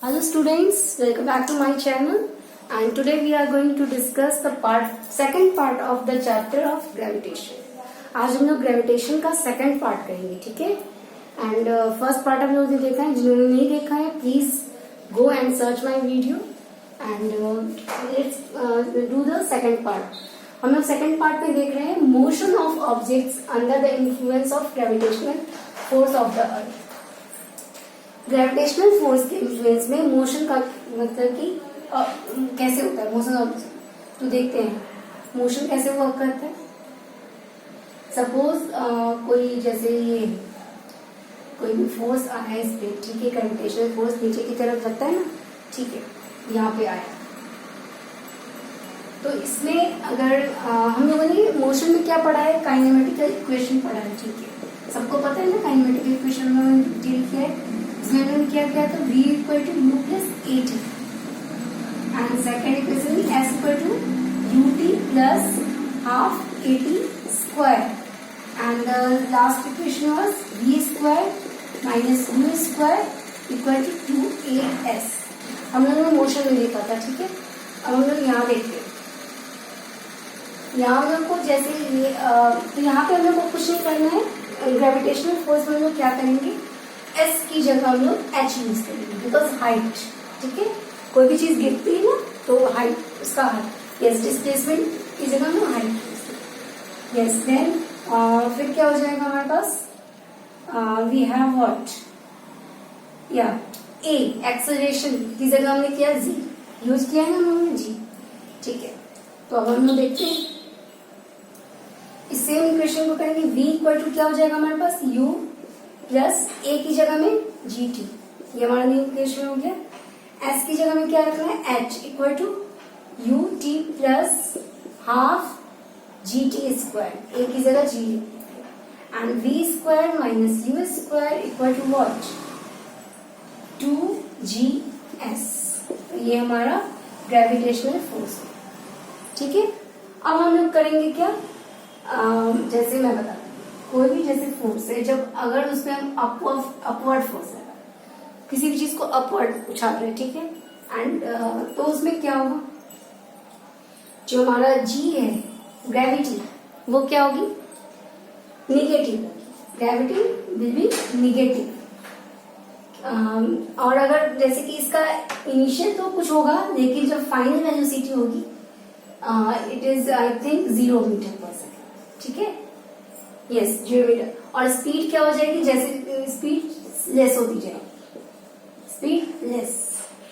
Hello students, welcome back to my channel and today we are going to discuss the second part of the chapter of gravitation. आज हम लोग gravitation का second part करेंगे, ठीक है? And first part हम लोगों ने देखा है, जिन्होंने नहीं देखा है please go and search my video and let's do the second part. हम लोग second part पे देख रहे हैं motion of objects under the influence of gravitational force of the earth. Gravitational force के इन्फ्लुएंस में मोशन का मतलब कि कैसे होता है मोशन ऑफ, तो देखते हैं मोशन कैसे वर्क करता है. सपोज कोई जैसे ये कोई भी फोर्स आया है इस पे, ठीक है, ग्रेविटेशनल फोर्स नीचे की तरफ लगता है ना, ठीक है, यहाँ पे आया. तो इसमें अगर हम लोगों ने मोशन में क्या पढ़ा है, काइनेमेटिकल इक्वेशन पढ़ा है, ठीक है, सबको पता है ना काइनेमेटिकल इक्वेशन में डील किया है. इसमें हमने क्या किया था, v equal to u plus a t and second equation s equal to u t plus half a t square and last equation was v square minus u square equal to 2as. हम लोगों ने motion में देखा था, ठीक है. अब हम लोग यहाँ देखते हैं, यहाँ हम लोग को जैसे ये तो यहाँ पे हम लोग को कुछ नहीं करना है. ग्रेविटेशनल फोर्स में हम लोग क्या करेंगे, s की जगह हम लोग h यूज करेंगे बिकॉज हाइट, ठीक है, कोई भी चीज गिरती है ना तो हाइट उसका हाइट, यस, डिस्प्लेसमेंट की जगह हम लोग हाइट यूज करेंगे. यस, देन फिर क्या हो जाएगा हमारे पास, वी हैव व्हाट, या a एक्सेलरेशन की जगह हमने किया g यूज किया है ना हम लोगों g, ठीक है. तो अब हम लोग देखते हैं इस सेम इक्वेशन को करेंगे, v इक्वल टू क्या हो जाएगा हमारे पास, u प्लस a की जगह में जी टी, ये हमारा न्यू इक्वेशन हो गया. s की जगह में क्या रखना है, h equal to u t plus half g t square, a की जगह g and v square minus u square equal to what, 2gs. ये हमारा ग्रेविटेशनल फोर्स है, ठीक है. अब हम लोग करेंगे क्या, जैसे मैं बता, कोई भी जैसे फोर्स है, जब अगर उसमें हम अपवर्ड फोर्स है, किसी भी चीज को अपवर्ड उछाल रहे हैं, ठीक है, एंड तो उसमें क्या होगा, जो हमारा जी है ग्रेविटी वो क्या होगी, negative. Gravity will be negative. और अगर जैसे कि इसका इनिशियल तो कुछ होगा, लेकिन जब फाइनल वेलोसिटी होगी it is I think 0 metre per second, ठीक है. Yes, 0 metre. और स्पीड क्या हो जाएगी, जैसे स्पीड लेस होती जाएगी, स्पीड लेस,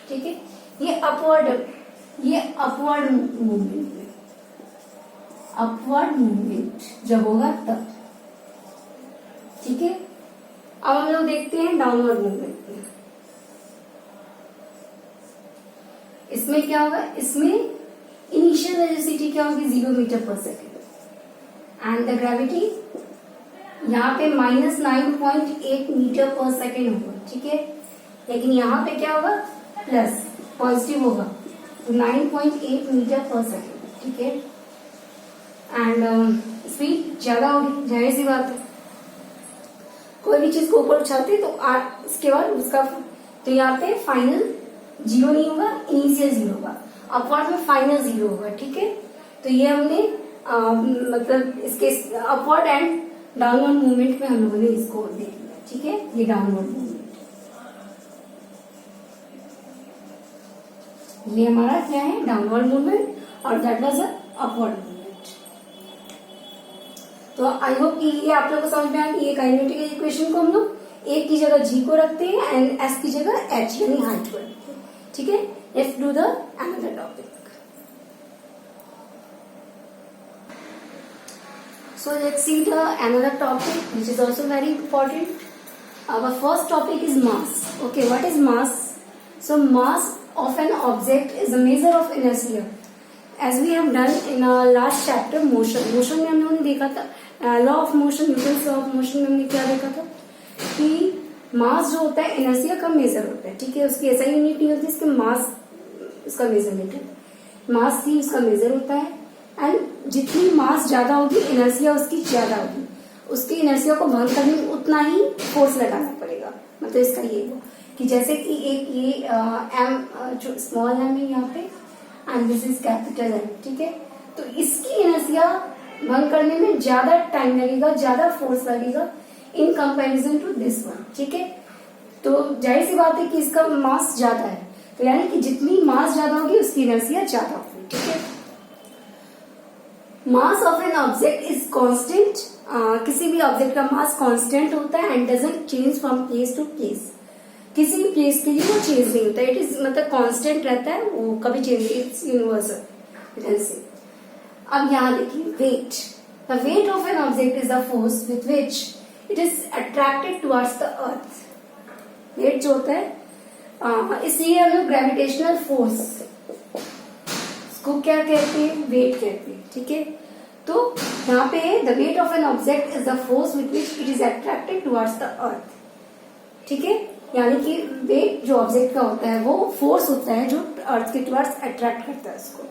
ठीक है. ये अपवर्ड मूवमेंट में, अपवर्ड मूवमेंट जब होगा तब, ठीक है. अब हम लोग देखते हैं डाउनवर्ड मूवमेंट में. इसमें क्या होगा, इसमें इनिशियल वेलोसिटी क्या होगी, 0 metre per second and the gravity यहाँ पे -9.8 मीटर पर सेकेंड होगा, ठीक है. लेकिन यहाँ पे क्या होगा, प्लस पॉजिटिव होगा, तो 9.8 मीटर पर सेकेंड, ठीक है. एंड स्पीड ज्यादा होगी, जाहिर सी बात है, कोई भी चीज को ऊपर उछालते तो इसके बाद उसका, तो यहाँ पे फाइनल 0 नहीं होगा, इनिशियल 0 होगा, अपवर्ड में फाइनल 0 होगा, ठीक है. तो ये हमने मतलब इसके अपवर्ड एंड डाउनवर्ड मूवमेंट में हम लोगों ने इसको देख लिया, ठीक है. ये डाउनवर्ड मूवमेंट, ये हमारा क्या है, डाउनवर्ड मूवमेंट, और दैट वाज अपवर्ड मूवमेंट. तो आई होप कि ये आप लोगों को समझ में आया कि ये काइनेमेटिकल इक्वेशन को हम लोग a की जगह g को रखते हैं एंड s की जगह h यानी हाइट को रखते हैं, ठीक है. Let's do the another topic. So let's see the another topic which is also very important. Our first topic is mass. Okay, what is mass? So mass of an object is a measure of inertia. As we have done in our last chapter, motion. Motion में हम लोगों ने देखा था law of motion, Newton's law of motion में हमने क्या देखा था कि mass जो होता है inertia का measure होता है, ठीक है. उसकी ऐसा यूनिट नहीं होती, इसके mass उसका मेजरमेंट है, mass c उसका मेजर होता है. एंड जितनी मास ज्यादा होगी इनर्शिया उसकी ज्यादा होगी, उसकी इनर्शिया को भंग करने में उतना ही फोर्स लगाना पड़ेगा, मतलब इसका ये हुआ. कि जैसे कि एक ये एम जो स्मॉल एम है यहाँ पे and this is capital M, ठीक है। तो इसकी इनर्शिया भंग करने में ज्यादा टाइम लगेगा, ज्यादा फोर्स लगेगा in comparison to this one, ठीक है। तो जाहिर सी बात है कि इसका मास ज्यादा है, तो यानी कि जितनी मास ज्यादा होगी उसकी इनर्शिया ज्यादा होगी, ठीक है। Mass of an object is constant, किसी भी ऑब्जेक्ट का मास कांस्टेंट होता है and doesn't change from place to place, किसी भी प्लेस के लिए वो चेंज नहीं होता, इट इज मतलब कांस्टेंट रहता है, वो कभी चेंज नहीं, इट्स यूनिवर्सल। अब यहाँ देखिए weight, the weight of an object is the force with which it is attracted towards the earth. Weight जो होता है, इसलिए हम लोग ग्रेविटेशनल फोर्स इसको क्या कहते हैं, वेट कहते हैं, ठीक है। तो यहाँ पे the weight of an object is the force with which it is attracted towards the अर्थ, ठीक है। यानी कि वेट जो ऑब्जेक्ट का होता है वो फोर्स होता है जो अर्थ के टुवर्ड्स अट्रैक्ट करता है उसको।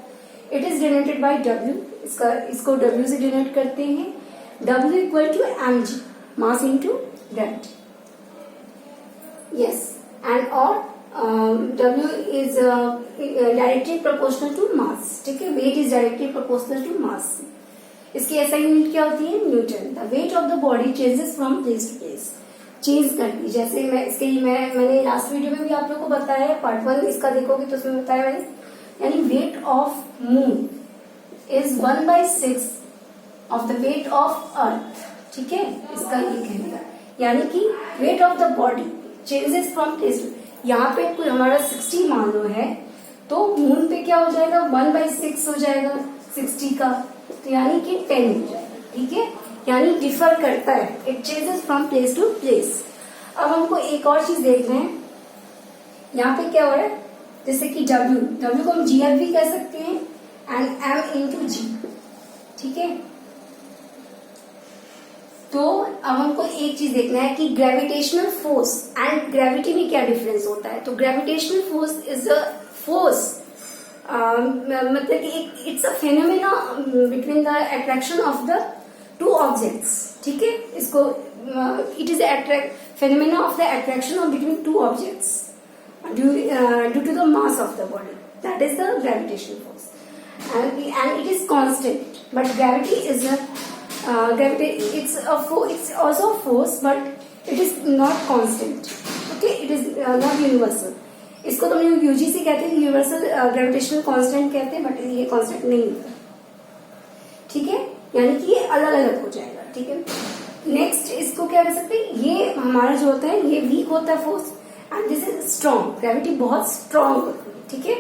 It is denoted by W, इसको डब्ल्यू से डिनोट करते हैं। W equal to M G, mass into gravity, yes, and और W is directly proportional to mass, ठीक है। Weight is directly proportional to mass. इसकी एसआई यूनिट क्या होती है, newton. The weight of the body changes from place to place, change करती, जैसे मैंने लास्ट वीडियो में भी आप लोगों को बताया है, पार्ट 1 इसका देखोगे तो उसमें बताया मैंने, यानी weight of moon is 1/6 of the weight of earth, ठीक है। इसका ये कहना है, यानी कि weight of the body changes from place to, यहाँ पे कोई हमारा 60 मान लो है, तो मून पे क्या हो जाएगा, 1/6 हो जाएगा 60 का, तो यानी कि 10 हो जाएगा, ठीक है। यानी डिफर करता है, it changes from place to place. अब हमको एक और चीज देख रहे हैं, यहाँ पे क्या हो रहा है, जैसे कि डब्ल्यू को हम जीएफ भी कह सकते हैं एंड एम इंटू जी, ठीक है। तो अब हमको एक चीज देखना है कि ग्रेविटेशनल फोर्स एंड ग्रेविटी में क्या डिफरेंस होता है। तो gravitational force is a force, मतलब कि it's a phenomena between the attraction of the two objects, ठीक है। इसको it is phenomena of the attraction of between two objects due to the mass of the body, that is the gravitational force, and it is constant, but gravity is it's also a force, but it is not constant, okay, it is not universal। इसको तो हम UGC कहते हैं, universal gravitational constant कहते हैं, but ये constant नहीं होता, ठीक है। यानी कि ये अलग अलग हो जाएगा, ठीक है। नेक्स्ट इसको क्या कर सकते हैं, ये हमारा जो होता है ये वीक होता है force and this is strong, gravity बहुत स्ट्रॉन्ग होती है, ठीक है।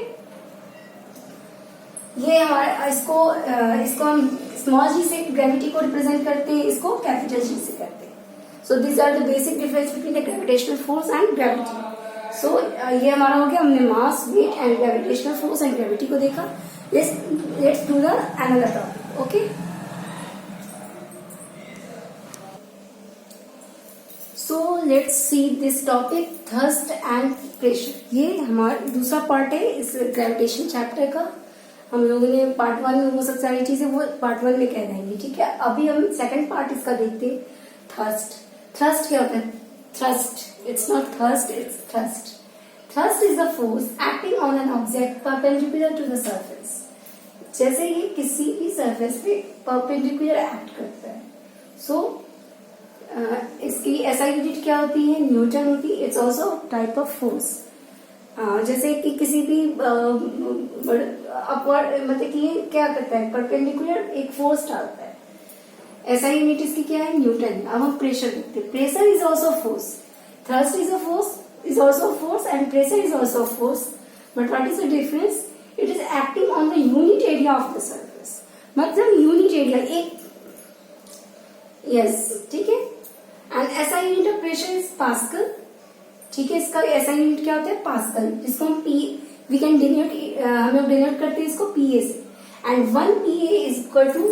ये हमारा इसको हम स्मॉल जी से ग्रेविटी को रिप्रेजेंट करते हैं, इसको कैपिटल जी से करते हैं। So this are the basic difference between the gravitational force and gravity. So ये हमारा हो गया, हमने mass, weight and gravitational force and gravity को देखा। Let's do the another topic, okay. So let's see this topic, thrust and pressure। ये हमारा दूसरा पार्ट है इस ग्रेविटेशन चैप्टर का। हम लोगों ने पार्ट 1 में वो सब सारी चीजें वो पार्ट 1 में कह देंगे, ठीक है। अभी हम सेकंड पार्ट इसका देखते हैं, थ्रस्ट। थ्रस्ट क्या होता है, thrust, it's not thirst, it's thrust. Thrust is the force acting on an object perpendicular to the surface. जैसे ये किसी भी सरफेस पे परपेंडिकुलर एक्ट करता है। सो इसकी एसआई यूनिट क्या होती है, न्यूटन होती है। It's also type of force. जैसे कि किसी भी अपवर्ड, मतलब कि ये क्या करता है, परपेंडिकुलर एक फोर्स डालता है। एसआई यूनिट इसकी क्या है, न्यूटन। अब हम प्रेशर देखते हैं। Pressure is also force, thrust is a force, is also force and pressure is also force, but what is the difference, it is acting on the unit area of the surface. मतलब unit area एक, yes, ठीक है। And SI unit of pressure is pascal, ठीक है। इसका SI unit क्या होता है, पास्कल, जिसको हम वी कैन डिनोट, हम लोग डिनोट करते हैं इसको पीए से। And 1 PA is equal to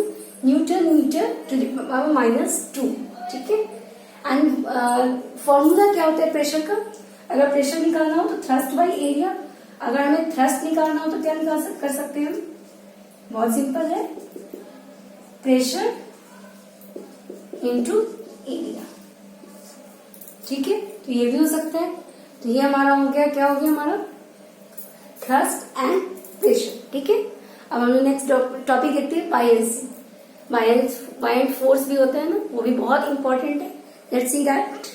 newton metre to the power -2, ठीक है। एंड फॉर्मूला क्या होता है प्रेशर का, अगर प्रेशर निकालना हो तो थ्रस्ट बाई एरिया, अगर हमें थ्रस्ट निकालना हो तो क्या कर सकते हैं हम, बहुत सिंपल है, प्रेशर इंटू एरिया, ठीक है। तो ये भी हो सकता है। तो ये हमारा हो गया, क्या हो गया हमारा, थ्रस्ट एंड प्रेशर। ठीक है, अब हम लोग नेक्स्ट टॉपिक देखते हैं, बायंसी। बायंट फोर्स भी होता है ना, वो भी बहुत इंपॉर्टेंट है। Let's see that.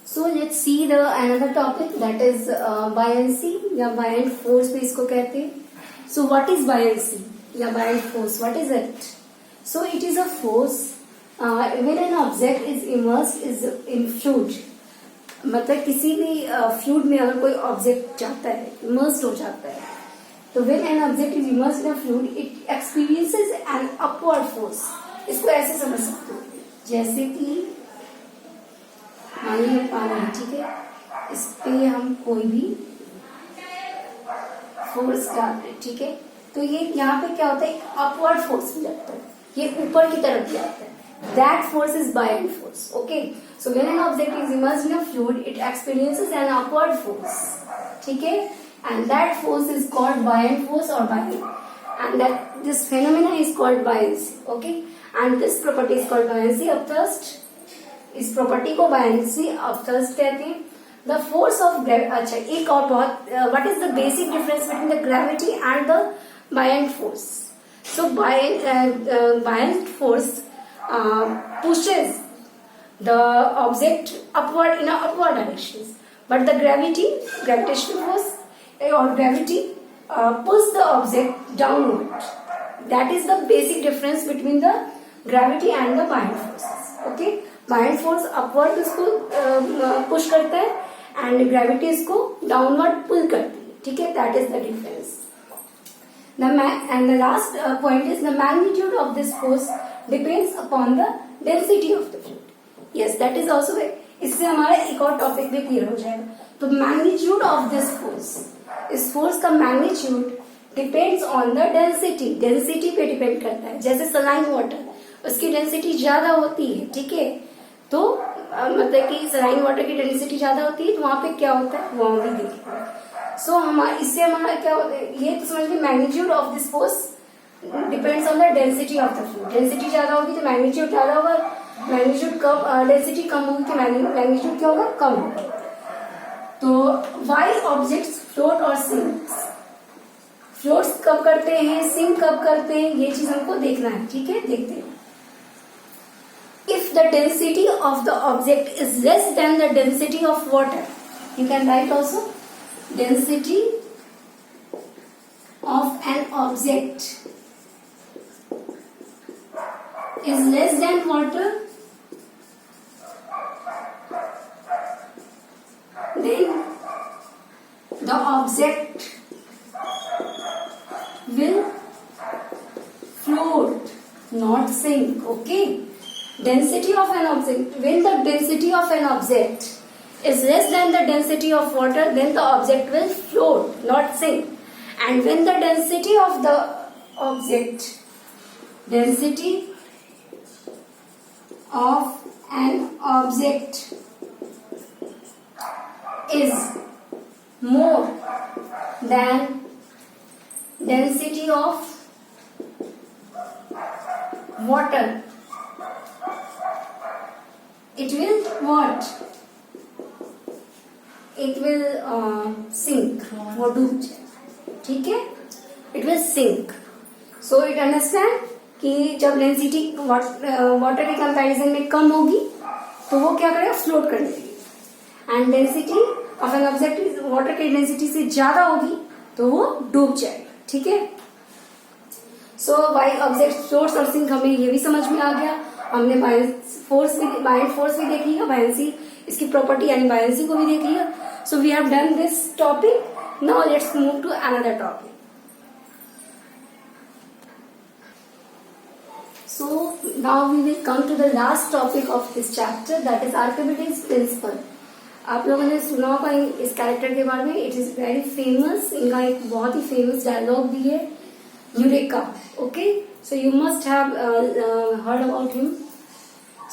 So let's see the another topic that is buoyancy या बायंट फोर्स भी इसको कहते हैं। सो व्हाट इज बायंसी या buoyant force, what is it? So it is a force when an object is immersed is in fluid. मतलब किसी भी fluid में अगर कोई ऑब्जेक्ट जाता है, इमर्स्ड हो जाता है, तो when an object is immersed in a fluid it experiences an upward force. इसको ऐसे समझ सकते हो, जैसे कि मान लीजिए पानी है, ठीक है, इस पे हम कोई भी फोर्स डालते हैं, ठीक है, तो ये यहाँ पे क्या होता है, अपवर्ड फोर्स भी लगता है, ये ऊपर की तरफ जाता है। That force is buoyant force. Okay. So when an object is immersed in a fluid, it experiences an upward force. ठीक है, and that force is called buoyant force or buoyant, and that this phenomena is called buoyancy. Okay. And this property is called buoyancy of thrust. इस property को buoyancy of thrust कहते हैं। The force of gravity, अच्छा एक और बहुत, what is the basic difference between the gravity and the buoyant force? So buoyant force pushes the object upward in a upward direction, but the gravitational force or gravity pulls the object downward. That is the basic difference between the gravity and the buoyant forces. Okay, buoyant force upward इसको push करता है and gravity इसको downward pull करती है। ठीक है, that is the difference. And the last point is the magnitude of this force depends upon the density of the fluid. Yes, that is also it. इससे हमारा एक और टॉपिक भी क्लियर हो जाएगा। तो मैग्नीट्यूड ऑफ दिस फोर्स, इस force का magnitude depends on the density, density पे डिपेंड करता है। जैसे सलाइन वाटर, उसकी डेंसिटी ज्यादा होती है, ठीक है, तो मतलब कि सलाइन वाटर की डेंसिटी ज्यादा होती है, तो वहां पे क्या होता है वो भी देखेंगे। सो इससे हमारा क्या होता है, ये तो समझ लीजिए magnitude of this force depends on the density of the fluid. Density ज्यादा होगी तो मैग्नीट्यूड ज्यादा होगा, मैग्नीट्यूड कम, डेंसिटी कम होगी तो मैग्नीट्यूड क्या होगा, कम होगा। तो व्हाई ऑब्जेक्ट्स फ्लोट और सिंक, फ्लोट्स कब करते हैं, सिंक कब करते हैं, ये चीज हमको देखना है। ठीक है, देखते हैं। If the density of the object is less than the density of water, you can write also density of an object is less than water, then the object will float, not sink. Okay, density of an object, when the density of an object is less than the density of water, then the object will float, not sink. And when the density of the object, density of an object is more than density of water, it will what? It will sink, वो डूब जाए। ठीक है, it will sink. So it understand कि जब density water के comparison में कम होगी तो वो क्या करेगा, फ्लोट करने लगेगा। And density of an object water की डेंसिटी से ज्यादा होगी तो वो डूब जाएगा। ठीक है, सो बाय ऑब्जेक्ट फ्लोट्स और सिंक हमें ये भी समझ में आ गया। हमने बायंट फोर्स भी देख लिया, बायंसी इसकी प्रॉपर्टी यानी बायंसी को भी देख लिया। So we have done this topic, now let's move to another topic. So now we will come to the last topic of this chapter, that is Archimedes principle. आप लोगों ने सुना होगा इस कैरेक्टर के बारे में, इट इज वेरी फेमस। इनका एक बहुत ही फेमस डायलॉग भी है, eureka. Okay, so you must have heard about him.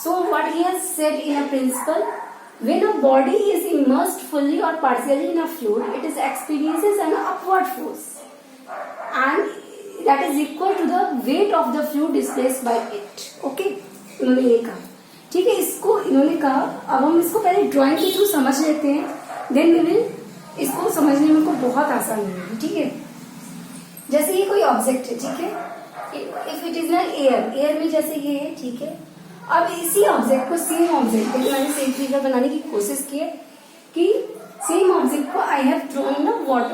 So what he has said in a principle, when a body is immersed fully or partially in a fluid, it is experiences an upward force and that is equal to the weight of the fluid displaced by it. Okay, उन्होंने ये कहा। ठीक है, इसको इन्होंने कहा अब हम इसको पहले ड्राइंग के थ्रू समझ लेते हैं, देन वी विल इसको समझने में को बहुत आसान होगी। ठीक है, जैसे ये कोई ऑब्जेक्ट है, ठीक है, इफ इट इज ना एयर में जैसे ये है, ठीक है। अब इसी ऑब्जेक्ट को, सेम ऑब्जेक्ट को मैंने सेम फिगर बनाने की कोशिश की है कि सेम ऑब्जेक्ट को आई हैव थ्रोन ना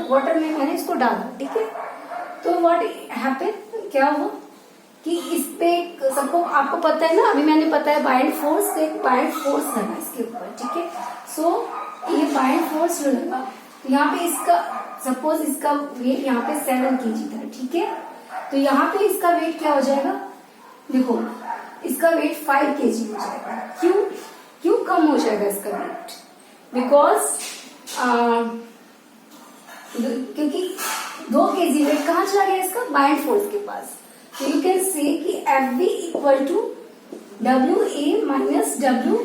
वाटर में मैंने इसको डाला, ठीक है। तो व्हाट हैपेन, क्या हुआ कि इस पे सबको आपको पता है ना, अभी मैंने पता है बाइंड फोर्स, से बाइंड फोर्स लगा इसके ऊपर, ठीक है। सो ये बाइंड फोर्स जो लगा, यहाँ पे इसका सपोज इसका वेट यहाँ पे 7 kg था, ठीक है। तो यहाँ पे इसका वेट क्या हो जाएगा, देखो इसका वेट 5 kg हो जाएगा। क्यों कम हो जाएगा इसका वेट, बिकॉज क्योंकि 2 kg वेट कहाँ चला गया इसका, बाइंड फोर्स के पास। So you can say कि FV equal to WA minus W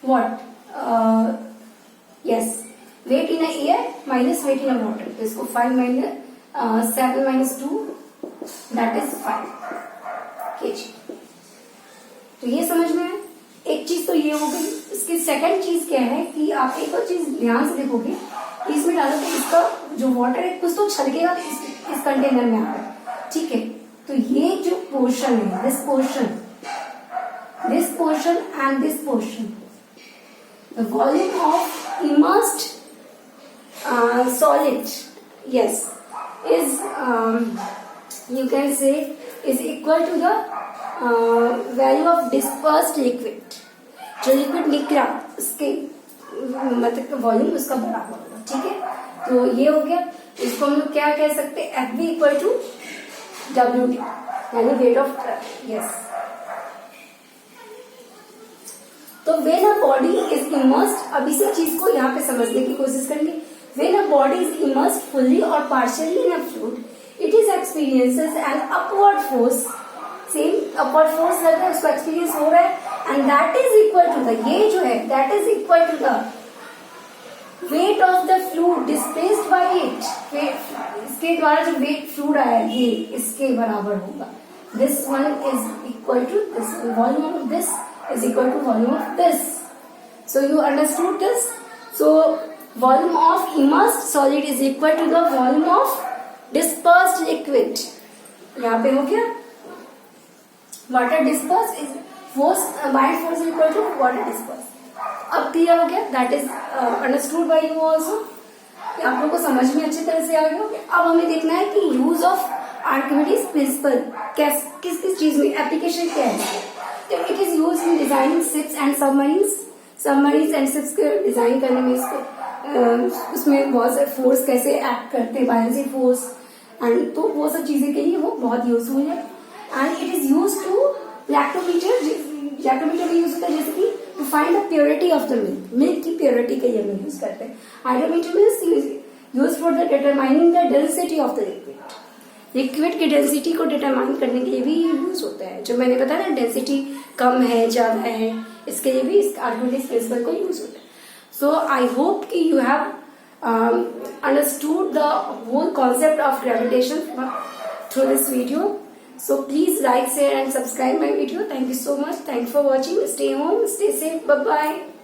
what? Yes, weight in a air minus weight in a water. तो इसको 5 minus 7 minus 2 that is 5 kg। तो ये समझ में है। एक चीज तो ये हो गई। इसकी सेकंड चीज क्या है कि आप एक और चीज ध्यान से देखोगे, इसमें डालो तो इसका जो वाटर है कुछ तो छलकेगा इस कंटेनर में आकर, ठीक है। तो ये जो पोर्शन है, this portion and this portion, the volume of immersed solid, yes, is you can say is equal to the value of dispersed liquid। जो लिक्विड निकला उसके मतलब वॉल्यूम उसका बराबर होगा, ठीक है। तो ये हो गया। इसको हम लोग क्या कह सकते हैं, FV इक्वल टू WT यानी वेट ऑफ ट्रैवल, यस। तो when a body is immersed, अब इसी चीज को यहाँ पे समझने की कोशिश करेंगे। When a body is immersed fully और partially in a fluid, it is experiences an upward force, same upward force लग रहा है, उसको एक्सपीरियंस हो रहा है, and that is equal to the, ये जो है that is equal to the weight of the fluid displaced by it. इसके द्वारा जो वेट फ्लूइड आया ये इसके बराबर होगा। This one is equal to this, volume of this is equal to volume of this. So you understood this. So volume of immersed solid is equal to the volume of dispersed liquid. यहाँ पे हो गया water disperse is force, bind force is equal to water disperse. अब clear हो गया, that is understood by you also. आप लोगों को समझ में अच्छी तरह से आ गया। अब हमें देखना है कि यूज ऑफ आर्किमिडीज प्रिंसिपल किस किस चीज में एप्लीकेशन क्या है। तो it is use in designing ships and submarines and ships के डिजाइन करने में इसको उसमें बहुत सारे फोर्स कैसे एक्ट करते हैं, बायोलॉजी फोर्स एंड, तो वो सब चीजें के लिए वो बहुत यूजफुल है। And it is use to lactometer भी यूज होता है, जैसे कि to find the purity of the milk की प्योरिटी के लिए हम यूज करते हैं। Hydrometer means use for the determining the density of the liquid की डेंसिटी को डिटरमाइन करने के लिए भी यूज होता है। जो मैंने बताया ना, डेंसिटी कम है ज्यादा है, इसके लिए भी इस आर्किमिडीज प्रिंसिपल को यूज होता है। सो आई होप कि you have understood the whole concept of gravitation through this video. So please like, share and subscribe my video. Thank you so much. Thanks for watching. Stay home, stay safe. Bye bye.